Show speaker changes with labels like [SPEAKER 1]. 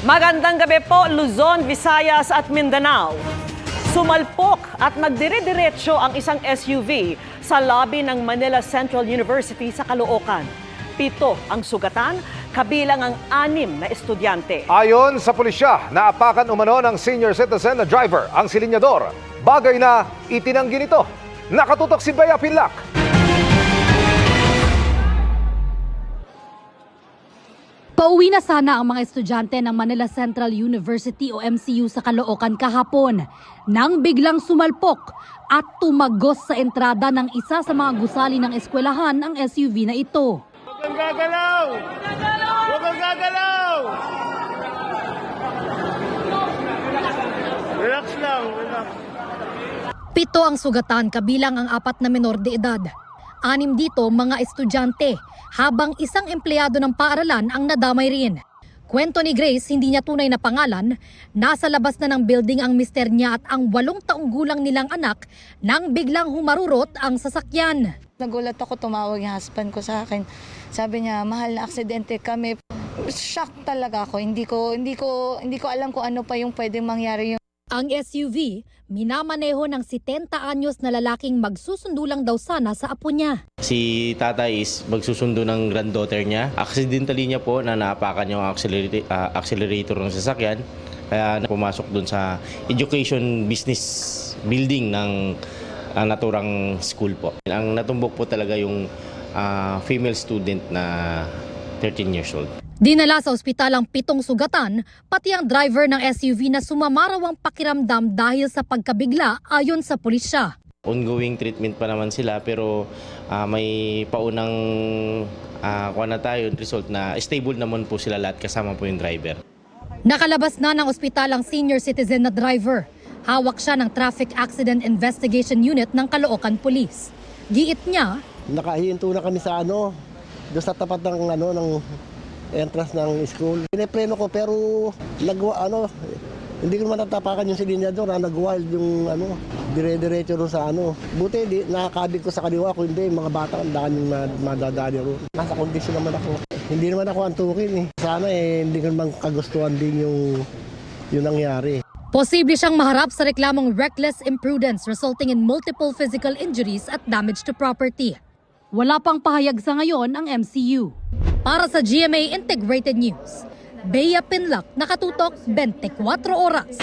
[SPEAKER 1] Magandang gabi po, Luzon, Visayas at Mindanao. Sumalpok at nagdire-diretso ang isang SUV sa lobby ng Manila Central University sa Caloocan. 7 ang sugatan, kabilang ang 6 na estudyante.
[SPEAKER 2] Ayon sa pulisya, naapakan umano ng senior citizen na driver ang silinyador. Bagay na itinanggi nito. Nakatutok si Bea Pinlac.
[SPEAKER 3] Pauwi na sana ang mga estudyante ng Manila Central University o MCU sa Caloocan kahapon nang biglang sumalpok at tumagos sa entrada ng isa sa mga gusali ng eskwelahan ang SUV na ito.
[SPEAKER 4] Huwag kang gagalaw! Huwag kang gagalaw! Relax lang, relax.
[SPEAKER 3] 7 ang sugatan, kabilang ang 4 na menor de edad. 6 dito mga estudyante, habang isang empleyado ng paaralan ang nadamay rin. Kwento ni Grace, hindi niya tunay na pangalan, nasa labas na ng building ang mister niya at ang 8 taong gulang nilang anak nang biglang humarurot ang sasakyan.
[SPEAKER 5] Nagulat ako, tumawag yung husband ko sa akin. Sabi niya, mahal na aksidente kami. Shock talaga ako. Hindi ko alam kung ano pa yung pwedeng mangyari.
[SPEAKER 3] Ang SUV, minamaneho ng 70 anyos na lalaking magsusundo lang daw sana sa apo niya.
[SPEAKER 6] Si tatay is magsusundo ng granddaughter niya. Accidentally niya po na naapakan yung accelerator ng sasakyan. Kaya pumasok dun sa education business building ng naturang school po. Ang natumbok po talaga yung female student na 13 years old.
[SPEAKER 3] Dinala sa ospital ang 7 sugatan, pati ang driver ng SUV na sumamaraw ang pakiramdam dahil sa pagkabigla ayon sa pulisya.
[SPEAKER 6] Ongoing treatment pa naman sila pero may paunang result na stable naman po sila lahat kasama po yung driver.
[SPEAKER 3] Nakalabas na ng ospital ang senior citizen na driver. Hawak siya ng Traffic Accident Investigation Unit ng Caloocan Police. Giit niya,
[SPEAKER 7] nakahinto na kami sa doon sa tapat ng ng entrance ng school. Pinipreno ko pero hindi ko matatapakan yung silinyador, nag-wild yung dire-diretso ron sa Buti nakakabig ko sa kaliwa ko, hindi mga bata ang daan yung madadali ron. Nasa kondisyon naman ako. Hindi naman ako antukin eh. Sana hindi ko naman kagustuhan din yung nangyari.
[SPEAKER 3] posible siyang maharap sa reklamong reckless imprudence resulting in multiple physical injuries at damage to property. Wala pang pahayag sa ngayon ang MCU. Para sa GMA Integrated News, Bea Pinlac, nakatutok 24 oras.